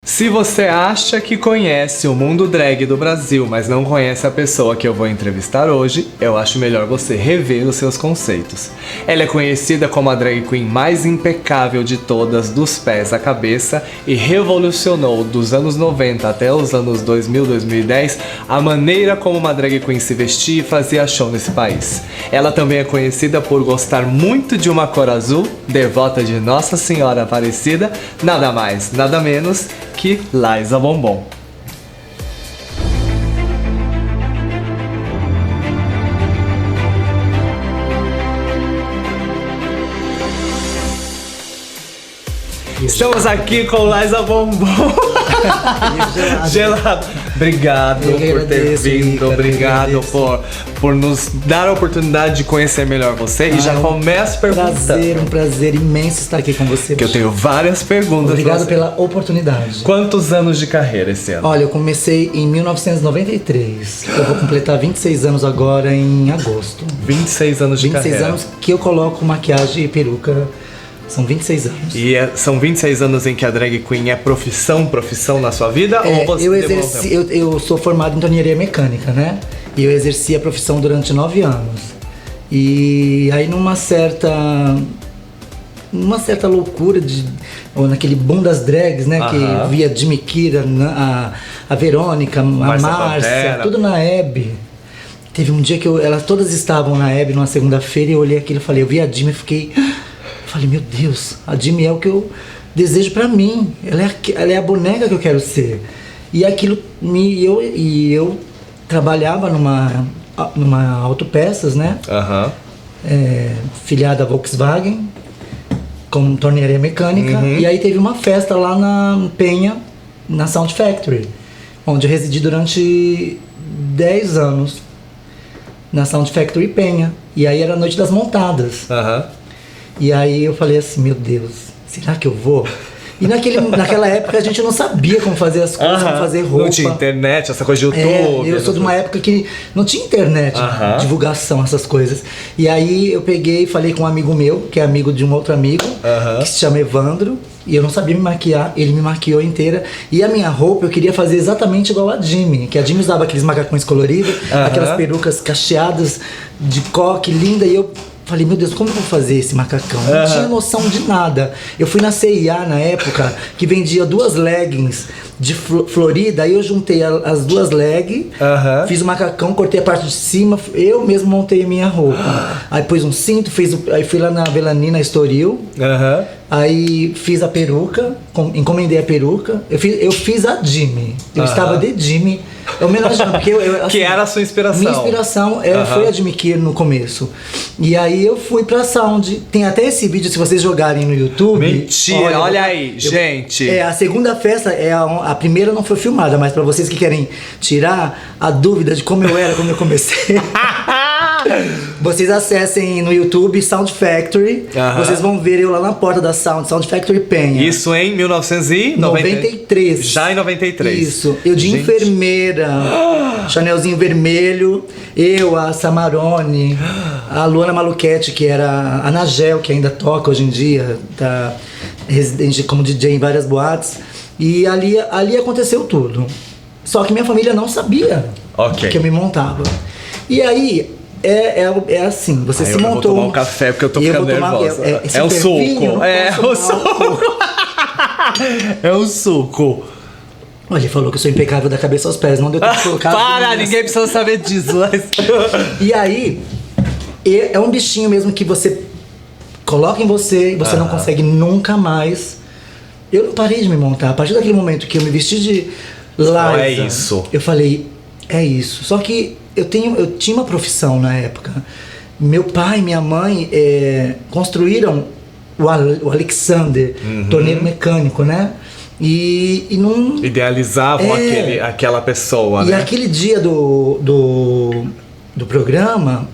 Se você acha que conhece o mundo drag do Brasil, mas não conhece a pessoa que eu vou entrevistar hoje, eu acho melhor você rever os seus conceitos. Ela é conhecida como a drag queen mais impecável de todas, dos pés à cabeça, e revolucionou dos anos 90 até os anos 2000, 2010 a maneira como uma drag queen se vestia e fazia show nesse país. Ela também é conhecida por gostar muito de uma cor azul, devota de Nossa Senhora Aparecida, nada mais, nada menos que Liza Bombom. Estamos aqui com Liza Bombom. Gelado. Obrigado por ter vindo, obrigado por nos dar a oportunidade de conhecer melhor você. E já começo perguntando. Um prazer imenso estar aqui com você. Que eu tenho várias perguntas. Obrigado pela oportunidade. Quantos anos de carreira esse ano? Olha, eu comecei em 1993. Eu vou completar 26 anos agora em agosto. 26 anos de carreira. 26 anos que eu coloco maquiagem e peruca. São 26 anos. E são 26 anos em que a drag queen é profissão na sua vida? Ou você eu sou formado em tornearia mecânica, né? E eu exerci a profissão durante 9 anos. E aí numa certa loucura ou naquele boom das drags, né? Que via Jimmy Kira, a Verônica, a Márcia, tudo na Hebe. Teve um dia que elas todas estavam na Hebe numa segunda-feira e eu olhei aquilo e falei, eu vi a Jimmy e fiquei... Falei, meu Deus, a Jimmy é o que eu desejo pra mim. Ela é a boneca que eu quero ser. E aquilo eu trabalhava numa autopeças, né? Filiada à Volkswagen, com tornearia mecânica. E aí teve uma festa lá na Penha, na Sound Factory, onde eu residi durante 10 anos. Na Sound Factory Penha. E aí era a noite das montadas. E aí eu falei assim, meu Deus, será que eu vou? E naquela época a gente não sabia como fazer as coisas, como fazer roupa. Não tinha internet, essa coisa de YouTube. Eu sou de uma época que não tinha internet, divulgação, essas coisas. E aí eu peguei e falei com um amigo meu, que é amigo de um outro amigo, que se chama Evandro. E eu não sabia me maquiar, ele me maquiou inteira. E a minha roupa eu queria fazer exatamente igual a Jimmy. Que a Jimmy usava aqueles macacões coloridos, aquelas perucas cacheadas de coque, linda. E eu... falei, meu Deus, como eu vou fazer esse macacão? Eu não tinha noção de nada. Eu fui na CIA na época, que vendia 2 leggings de Florida. Aí eu juntei as 2 leggings, fiz o macacão, cortei a parte de cima. Eu mesmo montei a minha roupa. Aí pus um cinto, aí fui lá na Velanina Estoril. Aí fiz a peruca, encomendei a peruca. Eu fiz a Jimmy. Eu estava de Jimmy. Homenageando, porque assim, que era a sua inspiração? Minha inspiração foi a Jimmy Kira no começo. E aí eu fui pra Sound. Tem até esse vídeo, se vocês jogarem no YouTube. Mentira, olha aí, gente. A segunda festa, a primeira não foi filmada, mas pra vocês que querem tirar a dúvida de como eu era quando eu comecei. Vocês acessem no YouTube Sound Factory. Vocês vão ver eu lá na porta da Sound Factory Penha. Isso em 1993. Já em 93. Isso. Eu de enfermeira, Chanelzinho vermelho. Eu, a Samarone, a Luana Maluquete, que era a Nagel, que ainda toca hoje em dia, tá residente como DJ em várias boates. E ali aconteceu tudo. Só que minha família não sabia que eu me montava. E aí... É assim, você se montou... Eu vou tomar um café porque eu tô ficando nervosa. É o suco. É o suco. Olha, ele falou que eu sou impecável da cabeça aos pés. Não deu tempo de colocar... Para, ninguém precisa saber disso. E aí, é um bichinho mesmo que você coloca em você e você não consegue nunca mais. Eu não parei de me montar. A partir daquele momento que eu me vesti de Liza, é isso. Eu falei, é isso. Só que eu tinha uma profissão na época. Meu pai e minha mãe construíram o Alexander, torneiro mecânico, né? E não... idealizavam aquela pessoa, né? E aquele dia do programa,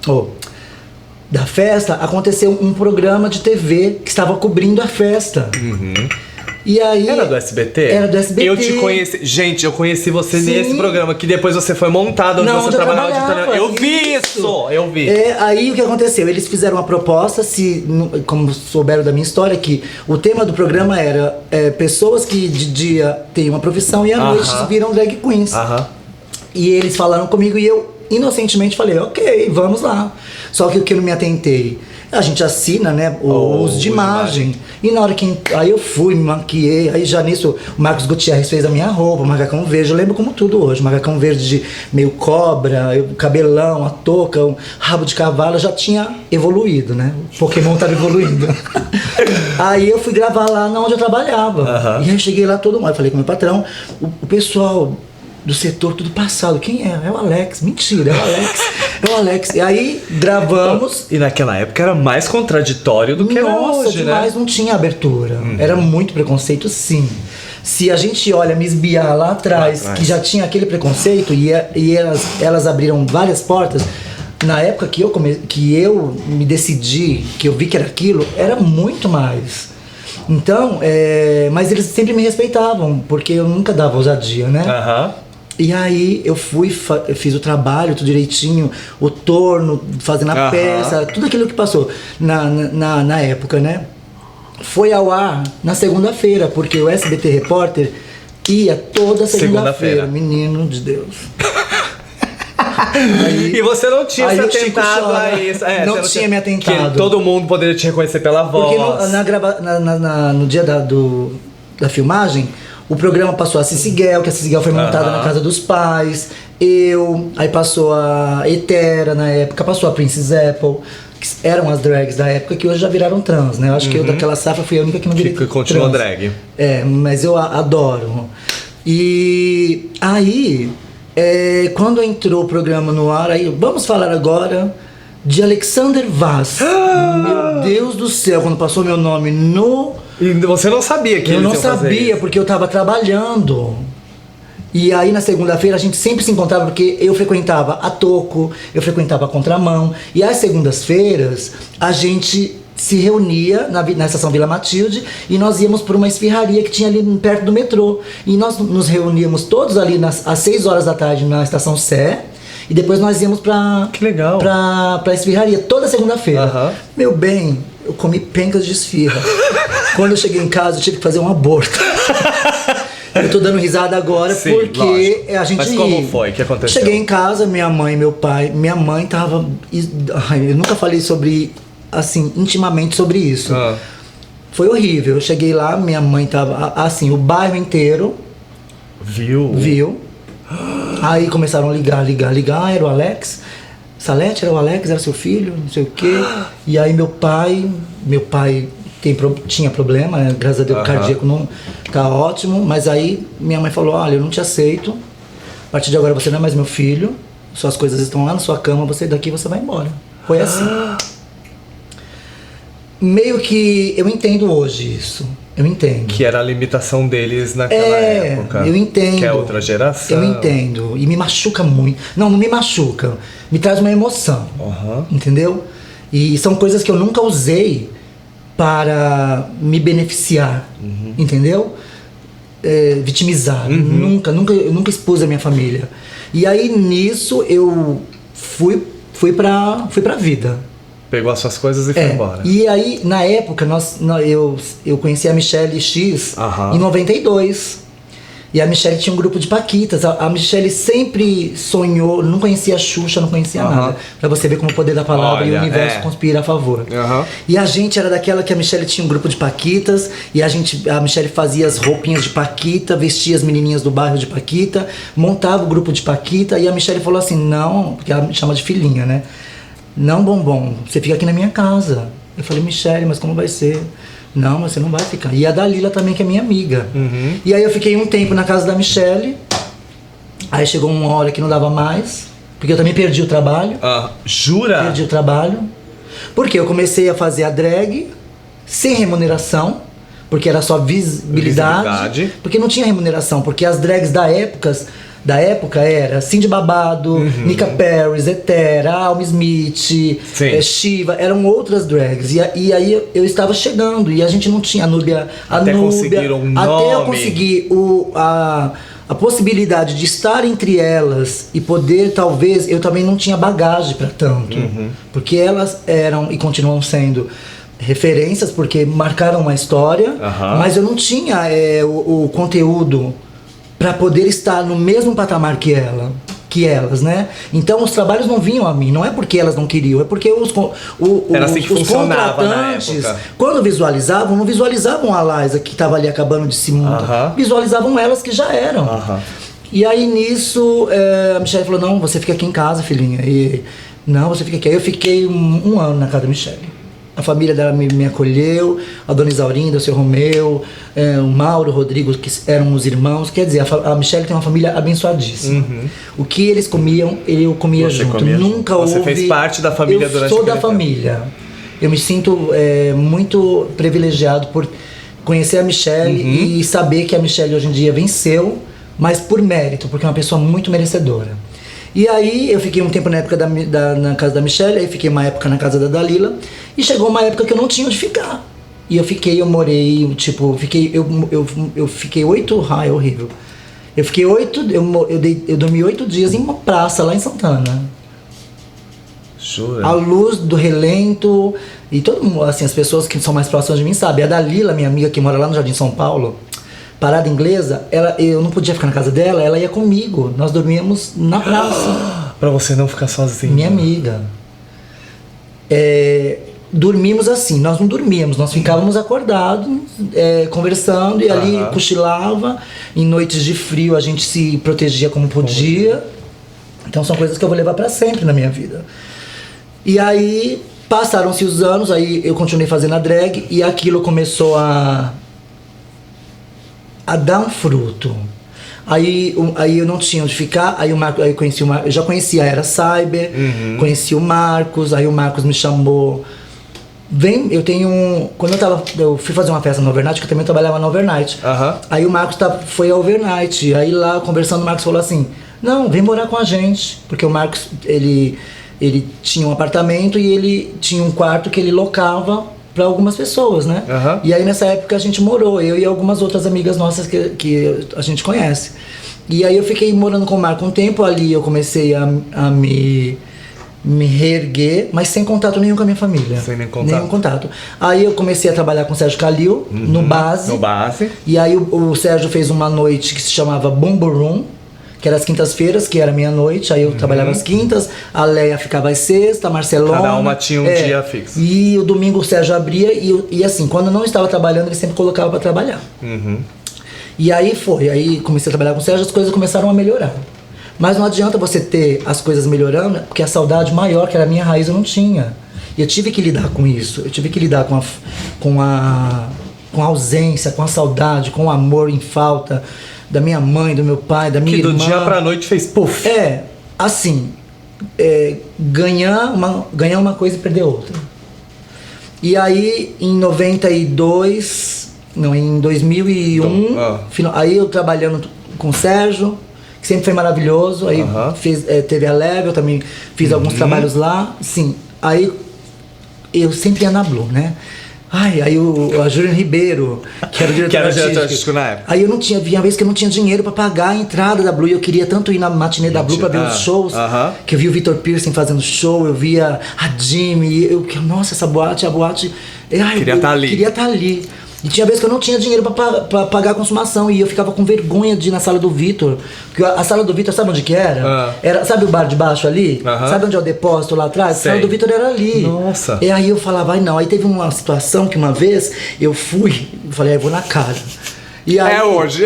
da festa, aconteceu um programa de TV que estava cobrindo a festa. E aí, Era do SBT? Era do SBT. Eu te conheci. Gente, eu conheci você Sim. nesse programa, que depois você foi montado, onde Não, você onde eu trabalhava de trabalhava. televisão. Eu vi isso! Eu vi. Aí o que aconteceu? Eles fizeram uma proposta, como souberam da minha história, que o tema do programa era pessoas que de dia têm uma profissão e à noite viram drag queens. E eles falaram comigo e eu inocentemente falei, ok, vamos lá. Só que o que eu não me atentei, a gente assina, né, o uso de imagem. E na hora que... Aí eu fui, me maquiei, aí já nisso o Marcos Gutierrez fez a minha roupa, o macacão verde, eu lembro como tudo hoje, macacão verde de meio cobra, o cabelão, a touca, o rabo de cavalo, já tinha evoluído, né, o Pokémon tava evoluindo. Aí eu fui gravar lá onde eu trabalhava. E aí eu cheguei lá todo mundo, eu falei com o meu patrão, o pessoal do setor tudo passado, quem é? É o Alex. Mentira, é o Alex. E aí gravamos. E naquela época era mais contraditório do que era hoje, demais, né? Não tinha abertura. Era muito preconceito, sim. Se a gente olha me esbiar lá atrás, que já tinha aquele preconceito e elas abriram várias portas. Na época que eu me decidi, que eu vi que era aquilo, era muito mais. Então, mas eles sempre me respeitavam, porque eu nunca dava ousadia, né? E aí eu fiz o trabalho, tudo direitinho, o torno, fazendo a peça, tudo aquilo que passou na época, né? Foi ao ar na segunda-feira, porque o SBT Repórter ia toda segunda-feira. Menino de Deus. Aí, e você não tinha se atentado a isso. Não tinha me atentado. Que todo mundo poderia te reconhecer pela voz. Porque no dia da filmagem, o programa passou a Cissy Guel, que a Cissy Guel foi montada na casa dos pais. Aí passou a Etera na época, passou a Princess Apple, que eram as drags da época que hoje já viraram trans, né? Eu acho que eu daquela safra fui a única que não virei trans. Que continua drag. Mas eu adoro. E aí, quando entrou o programa no ar, aí vamos falar agora de Alexander Vaz. Meu Deus do céu, quando passou meu nome no... E você não sabia que eu não sabia, porque eu tava trabalhando. E aí na segunda-feira a gente sempre se encontrava, porque eu frequentava a Toco, eu frequentava a Contramão. E às segundas-feiras a gente se reunia na estação Vila Matilde e nós íamos para uma esfirraria que tinha ali perto do metrô. E nós nos reuníamos todos ali às 6 horas da tarde na estação Sé. E depois nós íamos pra esfirraria toda segunda-feira. Meu bem, eu comi pencas de esfirra. Quando eu cheguei em casa, eu tive que fazer um aborto. Eu tô dando risada agora. Sim, porque lógico. A gente... Mas como foi? O que aconteceu? Cheguei em casa, minha mãe e meu pai. Minha mãe tava... eu nunca falei assim, intimamente sobre isso. Foi horrível. Eu cheguei lá, minha mãe tava... Assim, o bairro inteiro... Viu. Aí começaram a ligar. Era o Alex. Salete, era o Alex, era seu filho, não sei o quê. E aí meu pai tinha problema, né? Graças a Deus, o cardíaco não tá ótimo. Mas aí minha mãe falou, olha, eu não te aceito. A partir de agora você não é mais meu filho. Suas coisas estão lá na sua cama, daqui você vai embora. Foi assim. Meio que eu entendo hoje isso. Eu entendo. Que era a limitação deles naquela época. Eu entendo. Que é outra geração. Eu entendo. E me machuca muito. Não me machuca. Me traz uma emoção. Entendeu? E são coisas que eu nunca usei para me beneficiar. Entendeu? Vitimizar. Eu nunca expus a minha família. E aí nisso eu fui pra vida. Pegou as suas coisas e foi embora. E aí, na época, eu conheci a Michelle X em 92. E a Michelle tinha um grupo de paquitas. A Michelle sempre sonhou, não conhecia a Xuxa, não conhecia nada. Pra você ver como o poder da palavra e o universo conspira a favor. E a gente era daquela que a Michelle tinha um grupo de paquitas. E a Michelle fazia as roupinhas de paquita, vestia as menininhas do bairro de paquita, montava o grupo de paquita. E a Michelle falou assim, não, porque ela me chama de filhinha, né? Não, bombom, você fica aqui na minha casa. Eu falei, Michelle, mas como vai ser? Não, mas você não vai ficar. E a Dalila também, que é minha amiga. E aí eu fiquei um tempo na casa da Michelle. Aí chegou uma hora que não dava mais, porque eu também perdi o trabalho. Jura? Perdi o trabalho. Porque eu comecei a fazer a drag sem remuneração, porque era só visibilidade. Porque não tinha remuneração, porque as drags da época da época era Cindy Babado, Nika Paris, Hetera, Alma Smith, Shiva, eram outras drags. E aí eu estava chegando e a gente não tinha a Núbia. Até conseguir um nome. Até eu conseguir a possibilidade de estar entre elas e poder, talvez, eu também não tinha bagagem para tanto. Porque elas eram e continuam sendo referências, porque marcaram uma história, mas eu não tinha o conteúdo para poder estar no mesmo patamar que elas, né? Então os trabalhos não vinham a mim, não é porque elas não queriam, é porque os contratantes, quando visualizavam, não visualizavam a Liza que estava ali acabando de se mudar, visualizavam elas que já eram. E aí nisso a Michelle falou, não, você fica aqui em casa, filhinha. E não, você fica aqui. Aí eu fiquei um ano na casa da Michelle. A família dela me acolheu, a dona Isaurinda, o seu Romeu, o Mauro, o Rodrigo, que eram os irmãos. Quer dizer, a Michelle tem uma família abençoadíssima. O que eles comiam, eu comia junto. Nunca houve... Você fez parte da família durante Eu sou da família. Eu me sinto muito privilegiado por conhecer a Michelle e saber que a Michelle hoje em dia venceu, mas por mérito, porque é uma pessoa muito merecedora. E aí eu fiquei um tempo na época na casa da Michelle, aí fiquei uma época na casa da Dalila, e chegou uma época que eu não tinha onde ficar. E eu morei, tipo, eu fiquei 8, é horrível. Eu fiquei 8, eu dormi 8 dias em uma praça lá em Santana. Jura? A luz do relento, e todo mundo, assim, as pessoas que são mais próximas de mim sabem. A Dalila, minha amiga que mora lá no Jardim São Paulo, Parada Inglesa, eu não podia ficar na casa dela, ela ia comigo. Nós dormíamos na praça. Pra você não ficar sozinho. Minha amiga. Dormimos assim, nós não dormíamos, nós ficávamos acordados, conversando, e ali cochilava. Em noites de frio a gente se protegia como podia. Então são coisas que eu vou levar pra sempre na minha vida. E aí passaram-se os anos, aí eu continuei fazendo a drag e aquilo começou a dar um fruto. Aí eu não tinha onde ficar, aí eu conheci eu já conhecia a Era Cyber, conheci o Marcos, aí o Marcos me chamou. Quando eu fui fazer uma festa no Overnight, que eu também trabalhava no Overnight. Aí o Marcos foi ao Overnight, aí lá conversando o Marcos falou assim, não, vem morar com a gente, porque o Marcos, ele tinha um apartamento e ele tinha um quarto que ele locava para algumas pessoas, né? E aí nessa época a gente morou, eu e algumas outras amigas nossas que a gente conhece. E aí eu fiquei morando com o Marco um tempo, ali eu comecei a me reerguer, mas sem contato nenhum com a minha família. Sem nenhum contato. Nenhum contato. Aí eu comecei a trabalhar com o Sérgio Calil, no Base. E aí o Sérgio fez uma noite que se chamava Bumbo Room, que era as quintas-feiras, que era meia-noite, aí eu trabalhava às quintas, a Leia ficava às sexta, a Marcelona... Cada uma tinha um dia fixo. E o domingo o Sérgio abria, e assim, quando eu não estava trabalhando, ele sempre colocava pra trabalhar. E aí aí comecei a trabalhar com o Sérgio, as coisas começaram a melhorar. Mas não adianta você ter as coisas melhorando, porque a saudade maior, que era a minha raiz, eu não tinha. E eu tive que lidar com isso, eu tive que lidar com a ausência, com a saudade, com o amor em falta da minha mãe, do meu pai, da minha irmã. Que do dia pra noite fez puff. Ganhar uma coisa e perder outra. E aí, em 2001, aí eu trabalhando com o Sérgio, que sempre foi maravilhoso, aí teve a Level, também fiz alguns trabalhos lá, sim. Aí eu sempre ia na Blue, né? Aí a Júlia Ribeiro, que era o diretor artístico na época. Aí eu não tinha, havia uma vez que eu não tinha dinheiro pra pagar a entrada da Blue, e eu queria tanto ir na matinê da Blue pra ver os shows, que eu vi o Vitor Piercing fazendo show, eu via a Jimmy, nossa, essa boate, queria estar ali. E tinha vezes que eu não tinha dinheiro pra pagar a consumação, e eu ficava com vergonha de ir na sala do Vitor. Porque a sala do Vitor, sabe onde que era? Sabe o bar de baixo ali? Sabe onde é o depósito lá atrás? A sala do Vitor era ali. Nossa. E aí eu falava, não. Aí teve uma situação que uma vez eu falei, eu vou na cara. E aí, hoje.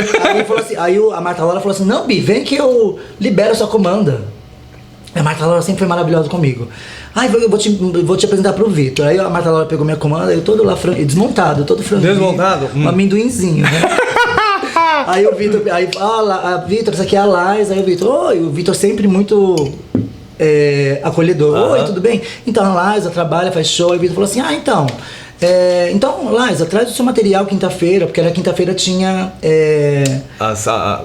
Aí a Marta Laura falou assim, não, Bi, vem que eu libero a sua comanda. A Marta Laura sempre foi maravilhosa comigo. Eu vou te apresentar pro Vitor. Aí a Marta Laura pegou minha comanda, eu todo lá desmontado, todo franguinho. Desmontado? Um amendoinzinho, né? Aí o Vitor, Vitor, essa aqui é a Liza. Aí o Vitor, o Vitor sempre muito acolhedor. Oi, tudo bem? Então a Liza trabalha, faz show. Aí o Vitor falou assim, então, Então, Liza, traz o seu material quinta-feira, porque na quinta-feira tinha...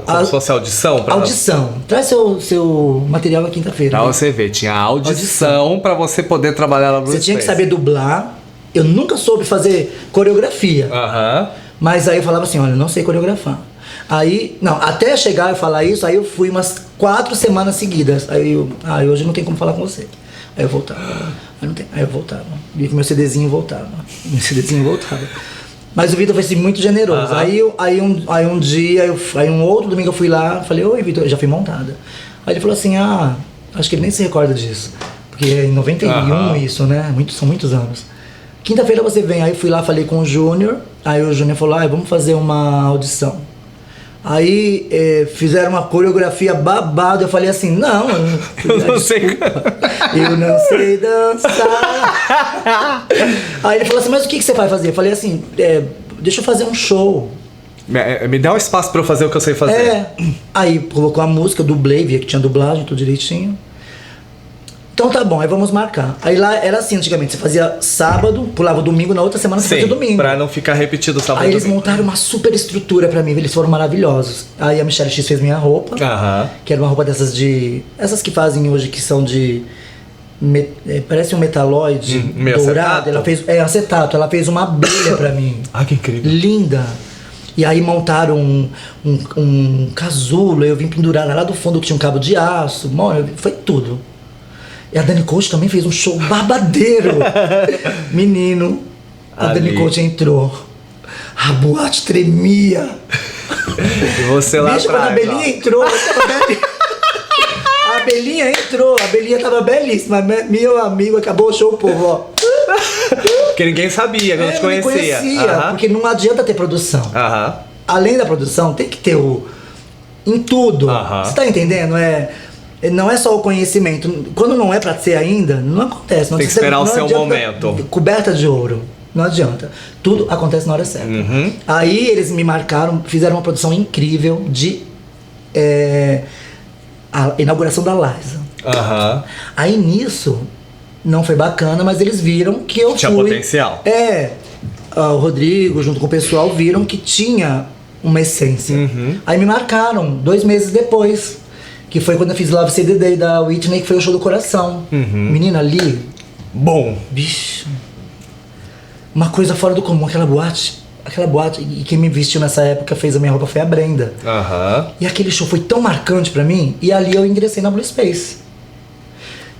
como se fosse audição? Audição. Traz seu material na quinta-feira. Pra você ver, tinha audição pra você poder trabalhar na Blue Você tinha que Space. saber dublar. Eu nunca soube fazer coreografia. Mas aí eu falava assim, olha, eu não sei coreografar. Aí, não, até chegar e falar isso, aí eu fui umas 4 semanas seguidas. Aí hoje não tem como falar com você. Aí eu voltava. Aí eu voltava. Vi que meu CDzinho voltava. Mas o Vitor foi assim, muito generoso. Aí um dia, um outro domingo eu fui lá, falei, oi Vitor, eu já fui montada. Aí ele falou assim, acho que ele nem se recorda disso. Porque é em 91 isso, né? São muitos anos. Quinta-feira você vem, aí fui lá, falei com o Júnior. Aí o Júnior falou, vamos fazer uma audição. Aí fizeram uma coreografia babada. Eu falei assim, não, eu não sei. Eu não sei dançar. Aí ele falou assim, mas o que você vai fazer? Eu falei assim, deixa eu fazer um show. Me dá um espaço pra eu fazer o que eu sei fazer. Aí colocou a música, eu dublei, via que tinha dublagem, tudo direitinho. Então tá bom, aí vamos marcar. Aí lá era assim antigamente, você fazia sábado, pulava domingo, na outra semana você fazia domingo. Pra não ficar repetido sábado. Aí eles montaram uma super estrutura pra mim, eles foram maravilhosos. Aí a Michelle X fez minha roupa, que era uma roupa dessas essas que fazem hoje, que são de... parece um metalóide dourado. Ela fez acetato, ela fez uma abelha pra mim. Que incrível. Linda. E aí montaram um casulo, eu vim pendurar lá do fundo que tinha um cabo de aço, foi tudo. E a Dani Coach também fez um show babadeiro. Menino, a Dani Coach entrou. A boate tremia. E você lá atrás, quando a Belinha entrou, a Belinha entrou, a Belinha tava belíssima. Meu amigo, acabou o show, povo, ó. Porque ninguém sabia, não te conhecia. Porque não adianta ter produção. Além da produção, tem que ter em tudo. Você tá entendendo? Não é só o conhecimento. Quando não é pra ser ainda, não acontece. Tem que esperar o seu momento. Coberta de ouro. Não adianta. Tudo acontece na hora certa. Aí eles me marcaram, fizeram uma produção incrível de a inauguração da Liza. Aí nisso, não foi bacana, mas eles viram que eu tinha potencial. O Rodrigo, junto com o pessoal, viram que tinha uma essência. Aí me marcaram 2 meses depois. Que foi quando eu fiz Love Save the Day da Whitney, que foi o show do coração. Menina, ali... Bom. Bicho. Uma coisa fora do comum, aquela boate. E quem me vestiu nessa época, fez a minha roupa, foi a Brenda. E aquele show foi tão marcante pra mim, e ali eu ingressei na Blue Space.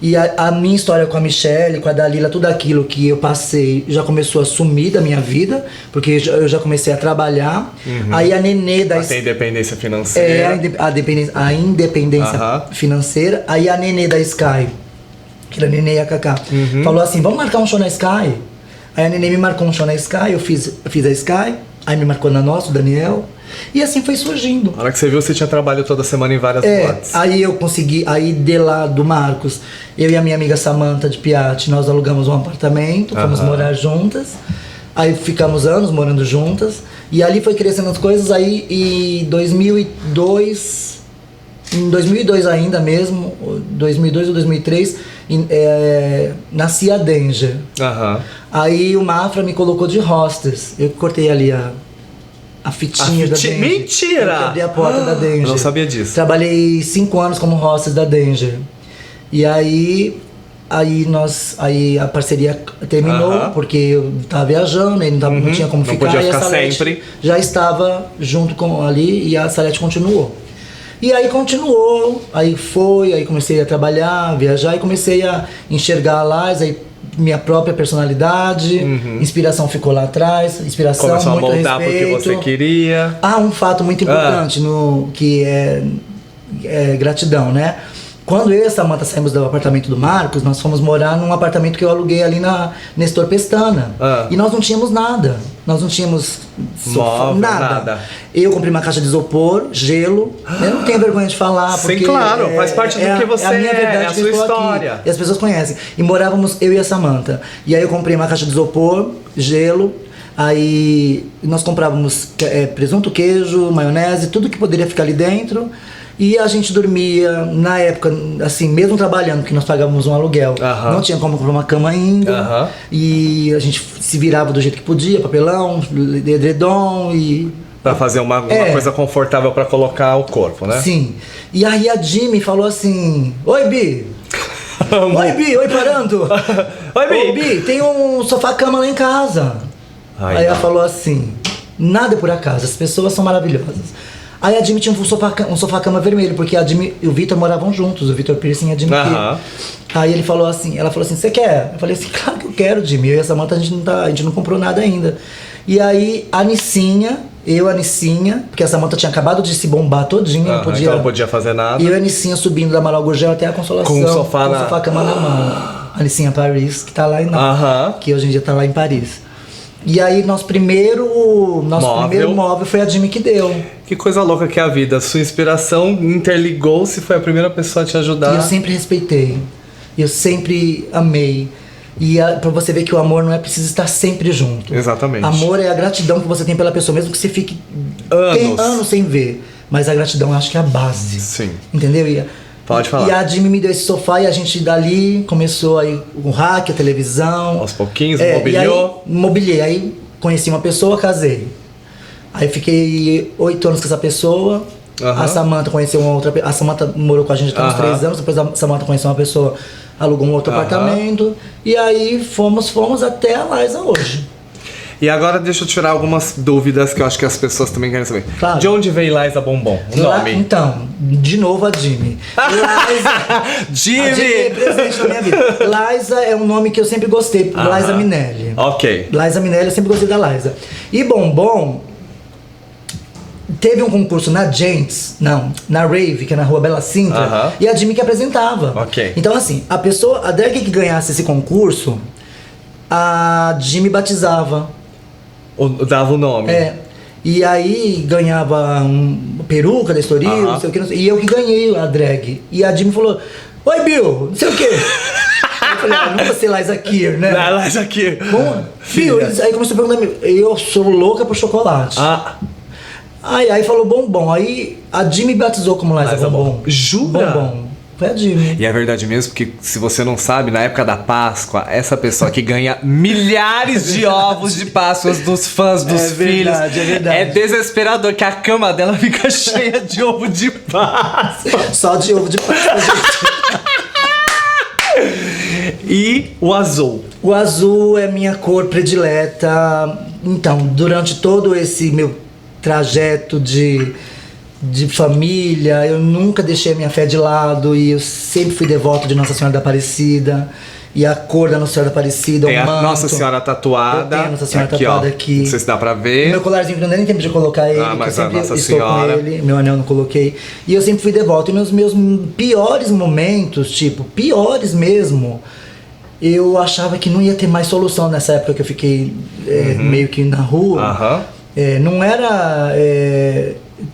E a minha história com a Michelle, com a Dalila, tudo aquilo que eu passei já começou a sumir da minha vida, porque eu já comecei a trabalhar. Aí a Nenê da... Tem independência financeira. A independência financeira. Aí a Nenê da Sky, que era a Nenê e a Cacá, falou assim, vamos marcar um show na Sky? Aí a Nenê me marcou um show na Sky, eu fiz a Sky, aí me marcou na nossa, o Daniel. E assim foi surgindo. Na hora que você viu, você tinha trabalho toda semana em várias boates. Aí eu consegui, de lá do Marcos, eu e a minha amiga Samantha de Piatti, nós alugamos um apartamento, fomos morar juntas. Aí ficamos anos morando juntas. E ali foi crescendo as coisas. Aí em 2002 ainda mesmo, 2002 ou 2003, nasci a Danger. Aí o Mafra me colocou de hostess. Eu cortei ali a fitinha da Danger. Mentira! Eu abri a porta da Danger. Não sabia disso. Trabalhei 5 anos como hostess da Danger. E aí a parceria terminou, porque eu tava viajando, e não tinha como ficar. Podia e ficar a Salete sempre. Já estava junto com ali, e a Salete continuou. E aí continuou, aí comecei a trabalhar, viajar, e comecei a enxergar a Liza, minha própria personalidade, inspiração ficou lá atrás, inspiração, começou muito a montar respeito. porque você queria. Um fato muito importante, que é gratidão, né? Quando eu e a Samantha saímos do apartamento do Marcos, nós fomos morar num apartamento que eu aluguei ali na Nestor Pestana. E nós não tínhamos nada. Nós não tínhamos sofá, nada. Eu comprei uma caixa de isopor, gelo. Eu não tenho vergonha de falar. Sim, claro. Faz parte do que você a minha verdade, é a sua história. Aqui, e as pessoas conhecem. E morávamos eu e a Samantha. E aí eu comprei uma caixa de isopor, gelo. Aí nós comprávamos presunto, queijo, maionese, tudo que poderia ficar ali dentro. E a gente dormia, na época, assim, mesmo trabalhando, que nós pagávamos um aluguel, não tinha como comprar uma cama ainda. E a gente se virava do jeito que podia, papelão, edredom e... Pra fazer uma coisa confortável pra colocar o corpo, né? Sim. E aí a Jimmy falou assim, oi, Bi! Oi, Bi! Oi, Parando! Oi, Bi! Ô, Bi, tem um sofá-cama lá em casa. Aí ela falou assim, nada é por acaso, as pessoas são maravilhosas. Aí a Jimmy tinha um sofá-cama vermelho, porque a Jimmy e o Vitor moravam juntos, o Vitor Piercing e a Jimmy. Aí ela falou assim, você quer? Eu falei assim, claro que eu quero, Jimmy. Eu e a Samantha, a gente não comprou nada ainda. E aí a Nissinha, porque a Samantha tinha acabado de se bombar todinha, não podia, então não podia fazer nada. E eu e a Nissinha subindo da Amaral Gurgel até a Consolação, com o sofá-cama na mão. A Nissinha Paris, que tá lá que hoje em dia tá lá em Paris. E aí nosso primeiro móvel foi a Jimmy que deu. Que coisa louca que é a vida. Sua inspiração interligou-se, foi a primeira pessoa a te ajudar. E eu sempre respeitei. Eu sempre amei. E pra você ver que o amor não é preciso estar sempre junto. Exatamente. Amor é a gratidão que você tem pela pessoa, mesmo que você fique anos sem ver. Mas a gratidão eu acho que é a base. Sim. Entendeu? Pode falar. E a Jimmy me deu esse sofá e a gente dali começou aí o rack, a televisão. Aos pouquinhos, mobiliou. Mobiliei. Aí conheci uma pessoa, casei. Aí fiquei 8 anos com essa pessoa. A Samantha conheceu uma outra. A Samantha morou com a gente até uns 3 anos. Depois a Samantha conheceu uma pessoa, alugou um outro apartamento. E aí fomos até a Liza hoje. E agora deixa eu tirar algumas dúvidas que eu acho que as pessoas também querem saber. Claro. De onde veio Liza Bombom? O nome? Então, de novo a Jimmy. Jimmy! A Jimmy é presente na minha vida. Liza é um nome que eu sempre gostei. Liza Minelli. Ok. Liza Minelli, eu sempre gostei da Liza. E Bombom, teve um concurso na na Rave, que é na Rua Bela Sintra, e a Jimmy que apresentava. Ok. Então assim, a drag que ganhasse esse concurso, a Jimmy batizava. Dava o nome. E aí ganhava peruca da Estoril, não sei o que, e eu que ganhei a drag. E a Jimmy falou, oi Bill, não sei o que. Eu falei, nunca sei Liza Keir, né? Liza Keir. Bill, aí começou a perguntar, eu sou louca por chocolate. Aí falou Bombom. Aí a Jimmy batizou como Liza Bombom. Jura? Bombom. Foi a Jimmy. E é verdade mesmo, porque se você não sabe, na época da Páscoa, essa pessoa que ganha milhares de ovos de Páscoa dos fãs, dos filhos. É verdade. É desesperador que a cama dela fica cheia de ovo de Páscoa. Só de ovo de Páscoa, gente. E o azul? O azul é minha cor predileta. Então, durante todo esse meu trajeto de família, eu nunca deixei a minha fé de lado e eu sempre fui devoto de Nossa Senhora da Aparecida. E a cor da Nossa Senhora da Aparecida, tem o manto. A Nossa Senhora tatuada. Eu tenho a Nossa Senhora aqui, tatuada aqui. Não sei se dá pra ver. Meu colarzinho que não dá nem tempo de colocar ele, mas que eu sempre a Nossa estou Senhora. com ele. Meu anel não coloquei. E eu sempre fui devoto. E nos meus piores momentos, piores mesmo, eu achava que não ia ter mais solução nessa época que eu fiquei meio que na rua. Não era...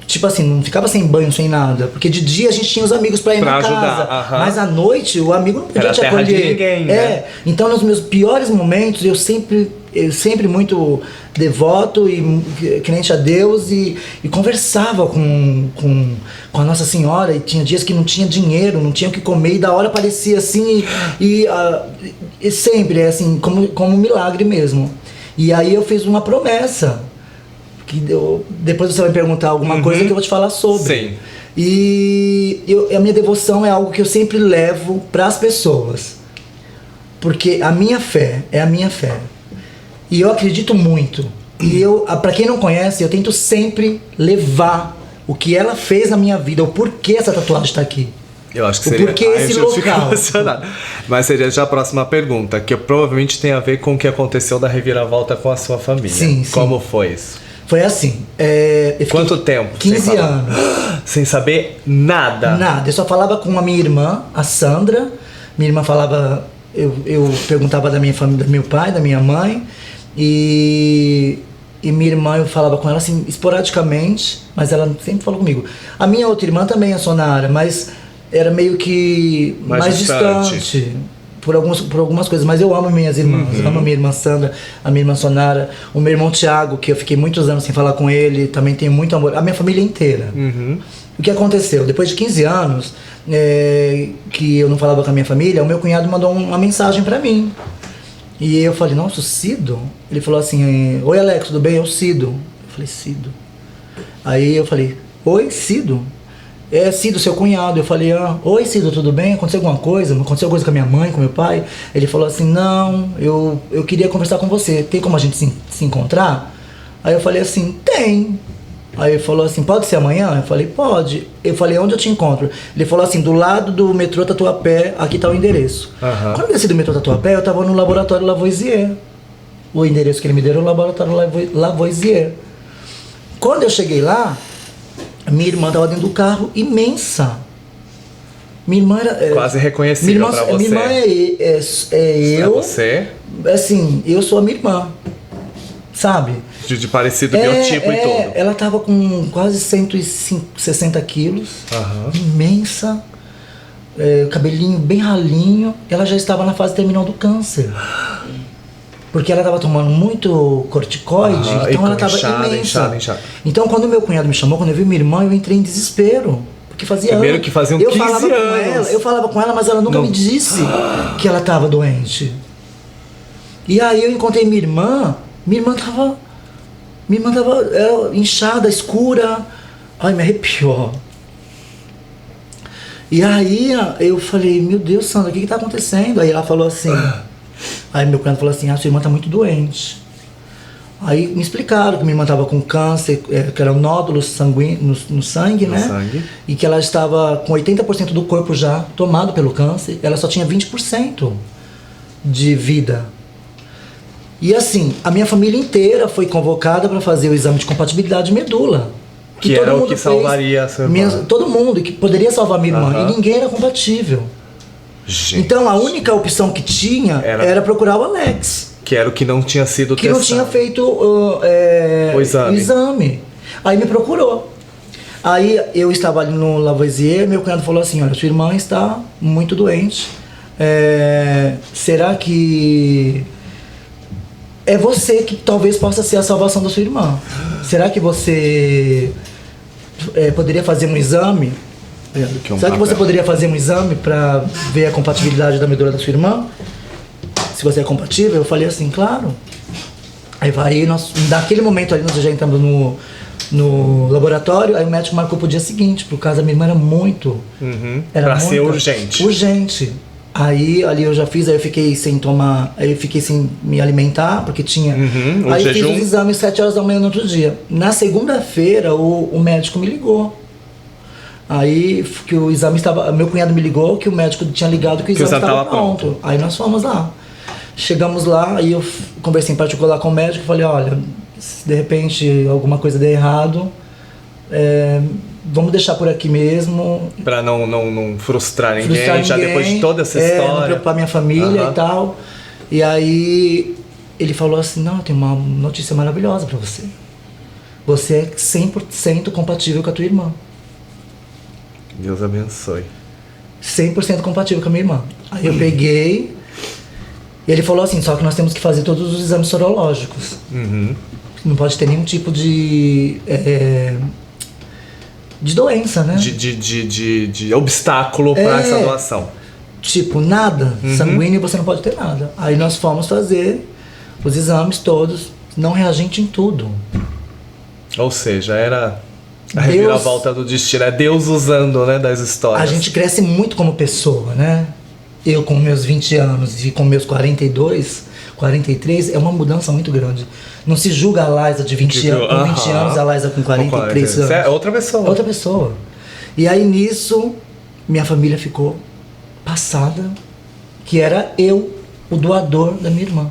tipo assim, não ficava sem banho, sem nada. Porque de dia a gente tinha os amigos pra ir na casa. Mas à noite o amigo não podia te acolher. De ninguém, né? Então nos meus piores momentos eu sempre muito devoto e crente a Deus e conversava com a Nossa Senhora. E tinha dias que não tinha dinheiro, não tinha o que comer, e da hora aparecia assim e sempre assim, como um milagre mesmo. E aí eu fiz uma promessa que depois você vai me perguntar alguma coisa que eu vou te falar sobre. Sim. E a minha devoção é algo que eu sempre levo para as pessoas, porque a minha fé é a minha fé e eu acredito muito. E para quem não conhece, eu tento sempre levar o que ela fez na minha vida, o porquê essa tatuagem está aqui. Eu acho que seria. Porque esse local. Mas seria já a próxima pergunta, que provavelmente tem a ver com o que aconteceu da reviravolta com a sua família. Sim. Como foi isso? Foi assim. Quanto tempo? 15 anos. Sem saber nada? Nada. Eu só falava com a minha irmã, a Sandra. Minha irmã falava. Eu perguntava da minha família, do meu pai, da minha mãe. E minha irmã, eu falava com ela assim, esporadicamente, mas ela sempre falou comigo. A minha outra irmã também é Sonara, mas era meio que mais distante. por algumas coisas, mas eu amo minhas irmãs. Eu amo a minha irmã Sandra, a minha irmã Sonara, o meu irmão Thiago, que eu fiquei muitos anos sem falar com ele, também tenho muito amor. A minha família inteira. O que aconteceu? Depois de 15 anos que eu não falava com a minha família, o meu cunhado mandou uma mensagem pra mim. E eu falei, nossa, o Cido? Ele falou assim, oi Alex, tudo bem? Eu Cido. Eu falei, Cido. Aí eu falei, oi Cido? É Cido, seu cunhado. Eu falei, oi Cido, tudo bem? Aconteceu alguma coisa? Aconteceu alguma coisa com a minha mãe, com meu pai? Ele falou assim, não, eu queria conversar com você. Tem como a gente se encontrar? Aí eu falei assim, tem. Aí ele falou assim, pode ser amanhã? Eu falei, pode. Eu falei, onde eu te encontro? Ele falou assim, do lado do metrô Tatuapé, aqui tá o endereço. Quando eu desci do metrô Tatuapé, eu tava no laboratório Lavoisier. O endereço que ele me deu era o laboratório Lavoisier. Quando eu cheguei lá, minha irmã tava dentro do carro, imensa. Minha irmã era... Quase reconhecível pra você. Minha irmã é eu. É você? Assim, eu sou a minha irmã. Sabe? De parecido biotipo e tudo. Ela tava com quase 160 quilos, imensa, cabelinho bem ralinho. Ela já estava na fase terminal do câncer. Porque ela estava tomando muito corticoide, então ela estava imensa. Inchada. Então quando meu cunhado me chamou, quando eu vi minha irmã, eu entrei em desespero. Porque fazia primeiro que faziam 15 anos. Eu falava com ela, mas ela nunca me disse que ela estava doente. E aí eu encontrei minha irmã tava inchada, escura. Ai, me arrepiou. E aí eu falei, meu Deus, Sandra, o que tá acontecendo? Aí ela falou assim, aí meu cunhado falou assim, sua irmã tá muito doente. Aí me explicaram que minha irmã tava com câncer, que eram nódulos sanguíneos no sangue, né? Sangue. E que ela estava com 80% do corpo já tomado pelo câncer, ela só tinha 20% de vida. E assim, a minha família inteira foi convocada para fazer o exame de compatibilidade de medula. Que era o que salvaria a sua irmã. Todo mundo, que poderia salvar minha irmã. E ninguém era compatível. Gente. Então a única opção que tinha era procurar o Alex. Que era o que não tinha sido testado. Que não tinha feito o exame. Aí me procurou. Aí eu estava ali no Lavoisier, meu cunhado falou assim, olha, sua irmã está muito doente. Será que... é você que talvez possa ser a salvação da sua irmã. Será que você poderia fazer um exame? Será que você poderia fazer um exame para ver a compatibilidade da medula da sua irmã? Se você é compatível? Eu falei assim, claro. Aí nós, naquele momento ali, nós já entramos no laboratório, aí o médico marcou pro dia seguinte, por causa da minha irmã era muito... Pra ser urgente. Urgente. Aí ali eu já fiz, aí eu fiquei sem tomar, aí eu fiquei sem me alimentar, porque tinha... aí eu fiz os exames 7 horas da manhã no outro dia. Na segunda-feira, o médico me ligou. Aí que o exame estava... Meu cunhado me ligou que o médico tinha ligado que o exame estava pronto. Aí nós fomos lá. Chegamos lá, aí eu conversei em particular com o médico e falei, olha, se de repente alguma coisa der errado, vamos deixar por aqui mesmo. Pra não frustrar ninguém, já depois de toda essa história. Não preocupar minha família e tal. E aí ele falou assim, não, eu tenho uma notícia maravilhosa pra você. Você é 100% compatível com a tua irmã. Deus abençoe. 100% compatível com a minha irmã. Aí eu peguei, e ele falou assim, só que nós temos que fazer todos os exames sorológicos. Não pode ter nenhum tipo de doença, né? De obstáculo para essa doação. Tipo, nada sanguíneo, você não pode ter nada. Aí nós fomos fazer os exames todos, não reagente em tudo. Ou seja, era a reviravolta do destino, é Deus usando, né, das histórias. A gente cresce muito como pessoa, né? Eu com meus 20 anos e com meus 42, 43, é uma mudança muito grande. Não se julga a Liza de 20 anos, com 20 anos, a Liza com 43 anos. É outra pessoa. Outra pessoa. E aí nisso, minha família ficou passada, que era eu, o doador da minha irmã.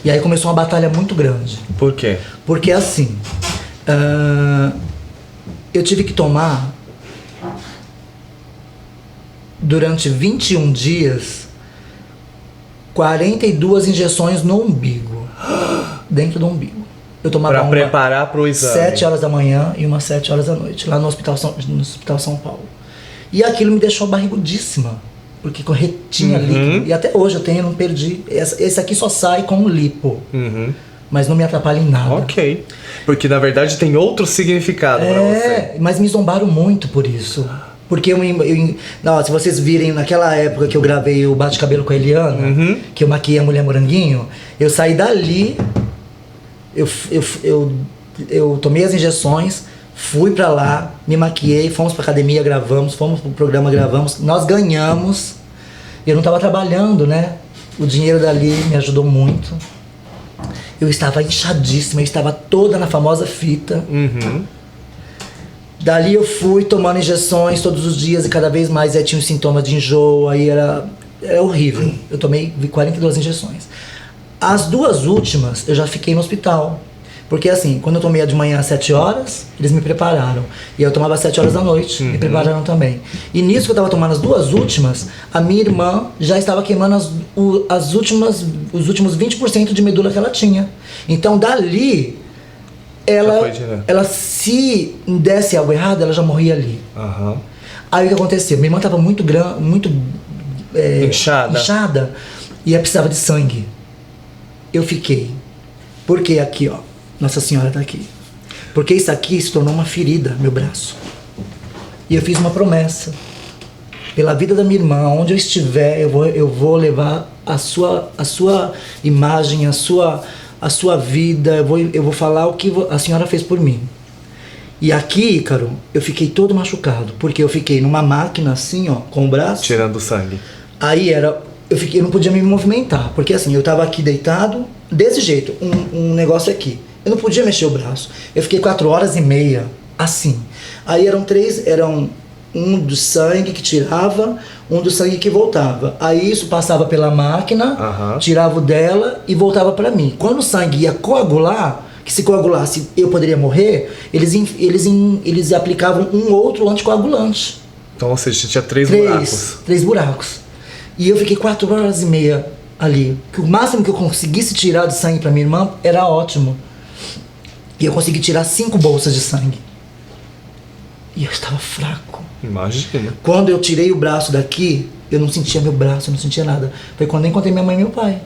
E aí começou uma batalha muito grande. Por quê? Porque assim, eu tive que tomar, durante 21 dias, 42 injeções no umbigo. Dentro do umbigo. Eu tomava pra preparar pro exame. 7 horas da manhã e umas 7 horas da noite, lá no Hospital São Paulo. E aquilo me deixou barrigudíssima. Porque retinha líquido. E até hoje eu tenho, não perdi. Esse aqui só sai com lipo. Mas não me atrapalha em nada. Ok. Porque na verdade tem outro significado pra você. Mas me zombaram muito por isso. Porque não, se vocês virem naquela época que eu gravei o Bate-Cabelo com a Eliana, que eu maquiei a Mulher Moranguinho, eu saí dali, eu tomei as injeções, fui pra lá, me maquiei, fomos pra academia, gravamos, fomos pro programa, gravamos, nós ganhamos. Eu não tava trabalhando, né? O dinheiro dali me ajudou muito. Eu estava inchadíssima, eu estava toda na famosa fita. Dali eu fui tomando injeções todos os dias e cada vez mais aí tinha os sintomas de enjoo, aí era horrível. Eu tomei 42 injeções. As 2 últimas eu já fiquei no hospital. Porque assim, quando eu tomei a de manhã às 7 horas, eles me prepararam. E eu tomava às 7 horas da noite, me prepararam também. E nisso que eu tava tomando as 2 últimas, a minha irmã já estava queimando os últimos 20% de medula que ela tinha. Então dali, ela se desse algo errado, ela já morria ali. Aí o que aconteceu? Minha irmã tava muito inchada e ela precisava de sangue. Eu fiquei. Porque aqui, ó, Nossa Senhora tá aqui. Porque isso aqui se tornou uma ferida, meu braço. E eu fiz uma promessa. Pela vida da minha irmã, onde eu estiver, eu vou levar a sua imagem, a sua vida, eu vou falar o que a senhora fez por mim. E aqui, Ícaro, eu fiquei todo machucado, porque eu fiquei numa máquina assim, ó, com o braço. Tirando sangue. Aí eu não podia me movimentar, porque assim, eu tava aqui deitado, desse jeito, um negócio aqui. Eu não podia mexer o braço. Eu fiquei 4h30, assim. Aí eram um do sangue que tirava, um do sangue que voltava. Aí isso passava pela máquina, tirava o dela e voltava pra mim. Quando o sangue ia coagular, que se coagulasse eu poderia morrer, eles aplicavam um outro anticoagulante. Então, ou seja, tinha 3 buracos. 3 buracos. E eu fiquei 4h30 ali. O máximo que eu conseguisse tirar de sangue pra minha irmã era ótimo. E eu consegui tirar 5 bolsas de sangue. E eu estava fraco. Imagina. Quando eu tirei o braço daqui, eu não sentia meu braço, eu não sentia nada. Foi quando eu encontrei minha mãe e meu pai.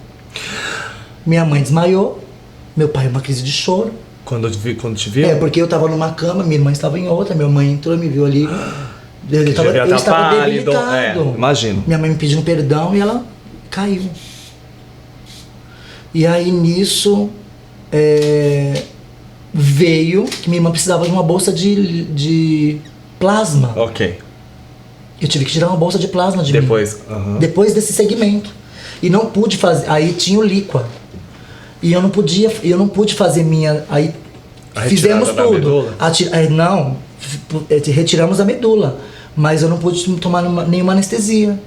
Minha mãe desmaiou, meu pai uma crise de choro. Quando te viu? Porque eu estava numa cama, minha irmã estava em outra, minha mãe entrou e me viu ali. Eu estava debilitado. Imagino. Minha mãe me pedindo perdão e ela caiu. E aí nisso veio que minha irmã precisava de uma bolsa de plasma. Ok. Eu tive que tirar uma bolsa de plasma de mim. Depois desse segmento. E não pude fazer. Aí tinha o líqua. E eu não pude fazer minha. Aí fizemos tudo. Não, retiramos a medula. Mas eu não pude tomar nenhuma anestesia.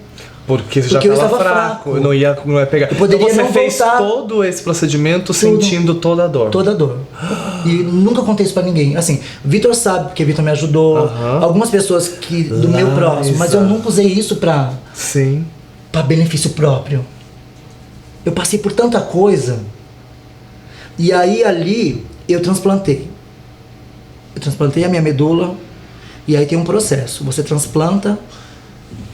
Porque você já estava fraco. Não ia pegar. Então você fez todo esse procedimento sentindo toda a dor. Toda a dor. E nunca contei isso pra ninguém. Assim, Vitor sabe, porque Vitor me ajudou. Algumas pessoas do meu próximo. Mas eu nunca usei isso pra benefício próprio. Eu passei por tanta coisa. E aí ali eu transplantei. Eu transplantei a minha medula. E aí tem um processo. Você transplanta,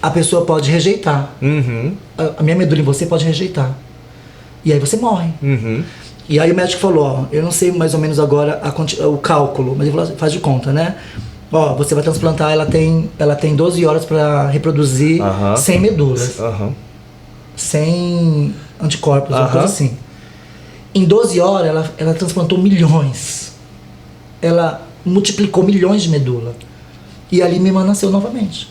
a pessoa pode rejeitar. A minha medula em você pode rejeitar. E aí você morre. E aí o médico falou, ó, eu não sei mais ou menos agora o cálculo, mas ele falou, faz de conta, né? Ó, você vai transplantar, ela tem 12 horas para reproduzir sem medulas. Sem anticorpos, uma coisa assim. Em 12 horas ela transplantou milhões. Ela multiplicou milhões de medula. E ali minha irmã nasceu novamente.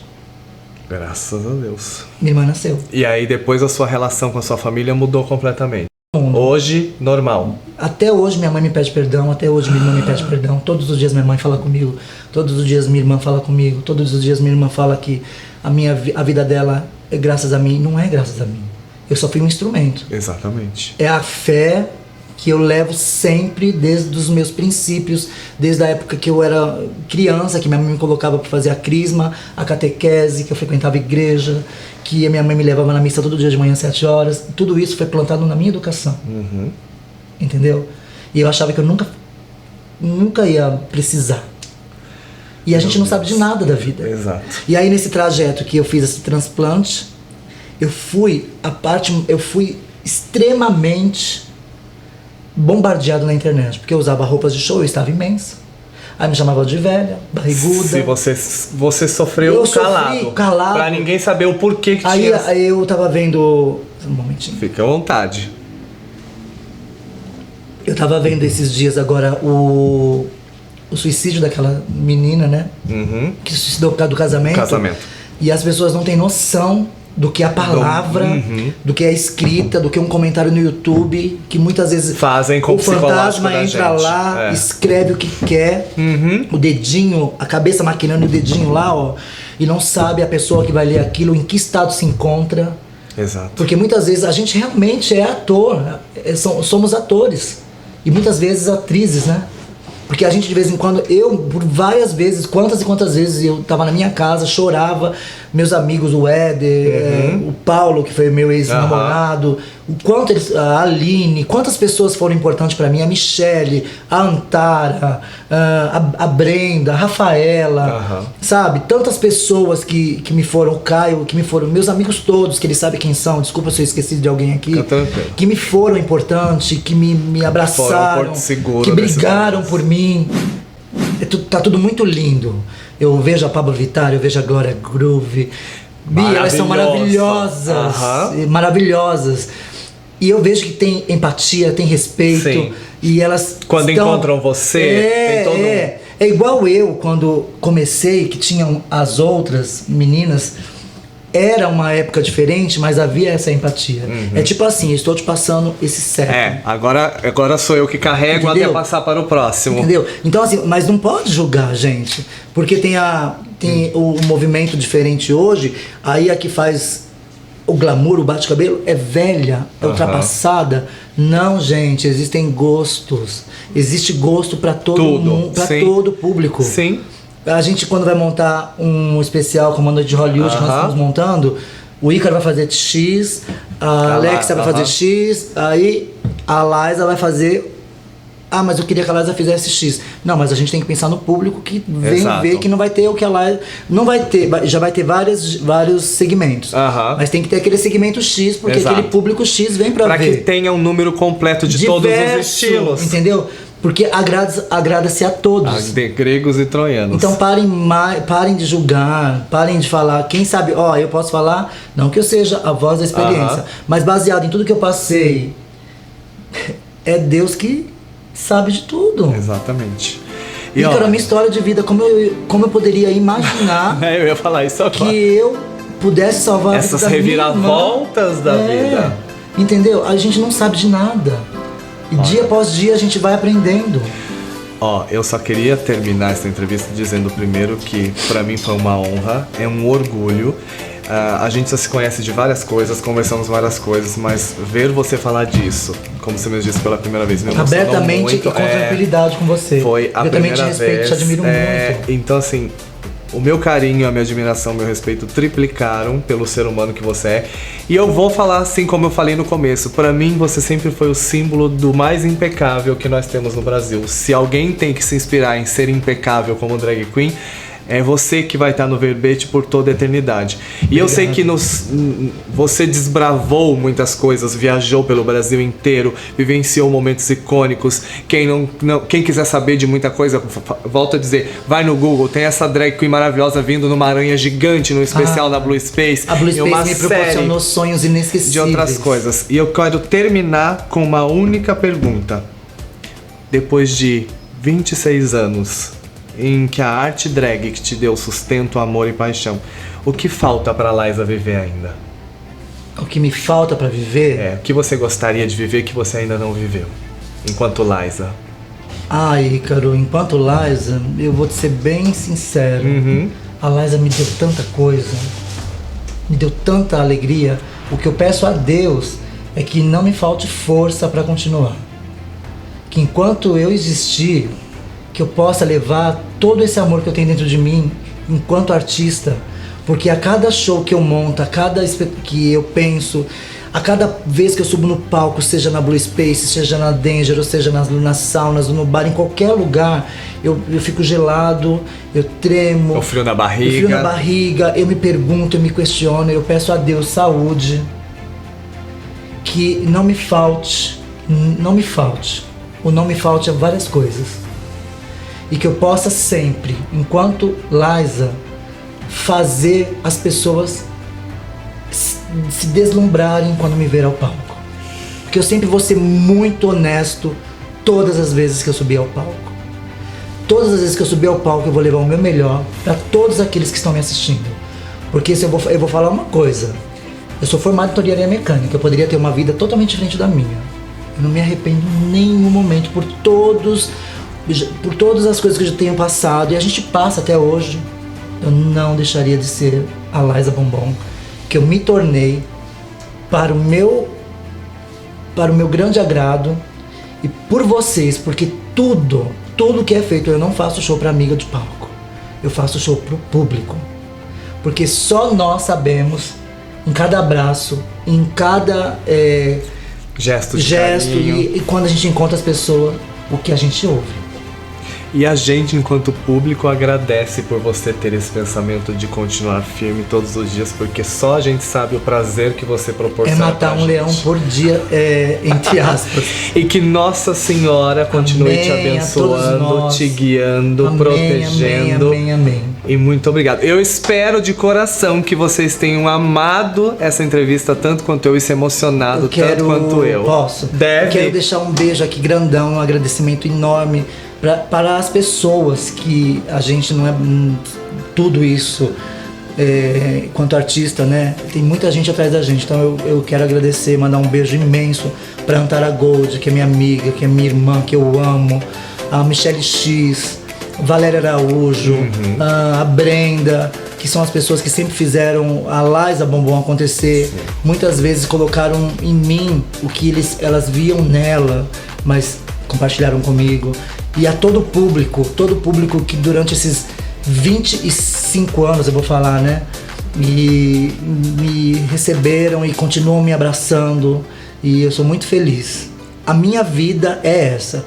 Graças a Deus. Minha irmã nasceu. E aí depois a sua relação com a sua família mudou completamente. Hoje, normal. Até hoje minha mãe me pede perdão, até hoje minha irmã me pede perdão. Todos os dias minha mãe fala comigo, todos os dias minha irmã fala comigo, todos os dias minha irmã fala que a vida dela é graças a mim. Não é graças a mim. Eu só fui um instrumento. Exatamente. É a fé que eu levo sempre desde os meus princípios, desde a época que eu era criança, que minha mãe me colocava para fazer a crisma, a catequese, que eu frequentava a igreja, que a minha mãe me levava na missa todo dia de manhã às 7 horas. Tudo isso foi plantado na minha educação. Entendeu? E eu achava que eu nunca ia precisar. E a gente não sabe de nada da vida. Exato. E aí nesse trajeto que eu fiz esse transplante, eu fui extremamente bombardeado na internet, porque eu usava roupas de show, eu estava imensa. Aí me chamavam de velha, barriguda. Se você sofreu calado. Pra ninguém saber o porquê que tinha. Aí eu tava vendo... Um momentinho. Fica à vontade. Eu tava vendo esses dias agora o suicídio daquela menina, né? Uhum. Que se suicidou por causa do casamento. E as pessoas não têm noção do que a palavra, do que é escrita, do que um comentário no YouTube, que muitas vezes fazem com o fantasma entra lá, escreve o que quer, o dedinho, a cabeça maquinando o dedinho lá, ó, e não sabe a pessoa que vai ler aquilo, em que estado se encontra. Exato. Porque muitas vezes a gente realmente é ator, somos atores, e muitas vezes atrizes, né? Porque a gente de vez em quando, eu por várias vezes, quantas e quantas vezes eu tava na minha casa, chorava, meus amigos, o Éder, o Paulo, que foi meu ex-namorado, o quanto eles, a Aline, quantas pessoas foram importantes pra mim, a Michele, a Antara, a Brenda, a Rafaela, sabe? Tantas pessoas que me foram, o Caio, que me foram, meus amigos todos, que eles sabem quem são, desculpa se eu esqueci de alguém aqui, que me foram importantes, que me abraçaram, que brigaram por mim. Tá tudo muito lindo. Eu vejo a Pablo Vittar, eu vejo a Glória Groove. Elas são maravilhosas. Maravilhosas. E eu vejo que tem empatia, tem respeito. Sim. E elas quando encontram você, tem todo É igual eu, quando comecei, que tinham as outras meninas. Era uma época diferente, mas havia essa empatia. É tipo assim, estou te passando esse certo. Agora sou eu que carrego. Entendeu? Até passar para o próximo. Entendeu? Então assim, mas não pode julgar, gente. Porque tem o movimento diferente hoje, aí a que faz o glamour, o bate-cabelo, é velha, é ultrapassada. Não, gente, existem gostos. Existe gosto para todo mundo, para todo público. Sim. A gente, quando vai montar um especial como a Noite de Hollywood, que nós estamos montando, o Ícaro vai fazer X, a Alexa vai fazer X, aí a Liza vai fazer... Ah, mas eu queria que a Liza fizesse X. Não, mas a gente tem que pensar no público que vem ver que não vai ter o que a Liza... Não vai ter, já vai ter vários segmentos. Mas tem que ter aquele segmento X, porque aquele público X vem pra ver. Pra que tenha um número completo de todos os estilos. Entendeu? Porque agrada-se a todos. De gregos e troianos. Então parem de julgar, parem de falar. Quem sabe, eu posso falar, não que eu seja a voz da experiência, mas baseado em tudo que eu passei, é Deus que sabe de tudo. Exatamente. E cara, a minha história de vida, como eu poderia imaginar eu ia falar isso agora. Que eu pudesse salvar essas reviravoltas da vida. Entendeu? A gente não sabe de nada. E dia após dia a gente vai aprendendo. Eu só queria terminar essa entrevista dizendo primeiro que pra mim foi uma honra, é um orgulho. A gente já se conhece de várias coisas, conversamos várias coisas, mas ver você falar disso, como você mesmo disse pela primeira vez, me emocionou abertamente muito. E com tranquilidade com você. Foi a primeira vez. Eu também te respeito, te admiro muito. Então assim, o meu carinho, a minha admiração, o meu respeito triplicaram pelo ser humano que você é. E eu vou falar assim como eu falei no começo. Pra mim, você sempre foi o símbolo do mais impecável que nós temos no Brasil. Se alguém tem que se inspirar em ser impecável como drag queen, é você que vai estar no verbete por toda a eternidade. E eu sei que você desbravou muitas coisas, viajou pelo Brasil inteiro, vivenciou momentos icônicos. Quem quiser saber de muita coisa, volto a dizer, vai no Google, tem essa drag queen maravilhosa vindo numa aranha gigante no especial da Blue Space. A Blue Space me proporcionou sonhos inesquecíveis. De outras coisas. E eu quero terminar com uma única pergunta. Depois de 26 anos... em que a arte drag que te deu sustento, amor e paixão, o que falta pra Liza viver ainda? O que me falta pra viver? O que você gostaria de viver que você ainda não viveu, enquanto Liza? Ícaro, enquanto Liza, eu vou te ser bem sincero. A Liza me deu tanta coisa, me deu tanta alegria. O que eu peço a Deus é que não me falte força pra continuar. Que enquanto eu existir, que eu possa levar todo esse amor que eu tenho dentro de mim enquanto artista, porque a cada show que eu monto, a cada que eu penso, A cada vez que eu subo no palco, seja na Blue Space, seja na Danger, ou seja nas saunas, no bar, em qualquer lugar, eu fico gelado, eu tremo. O frio na barriga. O frio na barriga, eu me pergunto, eu me questiono, eu peço a Deus saúde. Que não me falte. O não me falte é várias coisas. E que eu possa sempre, enquanto Liza, fazer as pessoas se deslumbrarem quando me ver ao palco. Porque eu sempre vou ser muito honesto todas as vezes que eu subir ao palco. Todas as vezes que eu subir ao palco eu vou levar o meu melhor para todos aqueles que estão me assistindo. Porque se eu vou falar uma coisa. Eu sou formado em engenharia mecânica, eu poderia ter uma vida totalmente diferente da minha. Eu não me arrependo em nenhum momento por todas as coisas que eu já tenho passado, e a gente passa até hoje. Eu não deixaria de ser a Liza Bombom, que eu me tornei para o meu grande agrado e por vocês, porque tudo que é feito, eu não faço show para amiga de palco, eu faço show pro público, porque só nós sabemos, em cada abraço, em cada gesto e quando a gente encontra as pessoas, o que a gente ouve. E a gente, enquanto público, agradece por você ter esse pensamento de continuar firme todos os dias, porque só a gente sabe o prazer que você proporciona. É matar um leão por dia, entre aspas. E que Nossa Senhora continue te abençoando, te guiando, protegendo. Amém. E muito obrigado. Eu espero de coração que vocês tenham amado essa entrevista tanto quanto eu e se emocionado tanto quanto eu. Posso? Deve. Eu quero deixar um beijo aqui grandão, um agradecimento enorme para as pessoas que a gente não é tudo isso quanto artista, né? Tem muita gente atrás da gente, então eu quero agradecer, mandar um beijo imenso para Antara Gold, que é minha amiga, que é minha irmã, que eu amo, a Michelle X, Valéria Araújo, a Brenda, que são as pessoas que sempre fizeram a Liza Bombom acontecer. Sim. Muitas vezes colocaram em mim o que elas viam nela, mas compartilharam comigo. E a todo público que durante esses 25 anos, eu vou falar, né, me receberam e continuam me abraçando, e eu sou muito feliz. A minha vida é essa.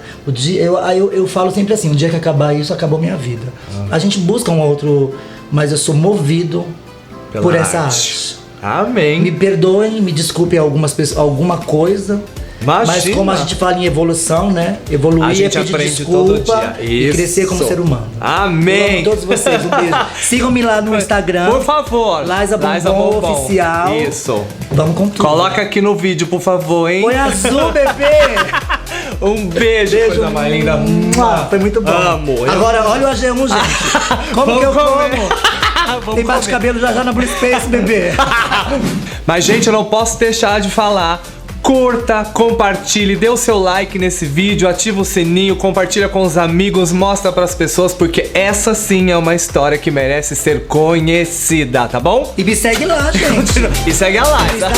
Eu falo sempre assim, o dia que acabar isso, acabou minha vida. A gente busca um outro, mas eu sou movido por essa arte. Amém. Me perdoem, me desculpem alguma coisa. Imagina. Mas como a gente fala em evolução, né? Evoluir é pedir desculpa e crescer como ser humano. Amém. Eu amo todos vocês, um beijo. Sigam-me lá no Instagram. Por favor. Liza Bombom Oficial. Isso. Vamos com tudo. Coloca aqui no vídeo, por favor, hein? Põe azul, bebê. Um beijo, coisa mais linda. Foi muito bom. Amo. Agora, olha o AG1, gente. Como que eu como? Tem baixo cabelo já na Blue Space, bebê. Mas, gente, eu não posso deixar de falar. Curta, compartilhe, dê o seu like nesse vídeo, ativa o sininho, compartilha com os amigos, mostra pras pessoas, porque essa sim é uma história que merece ser conhecida, tá bom? E me segue lá, gente. E segue a Liza.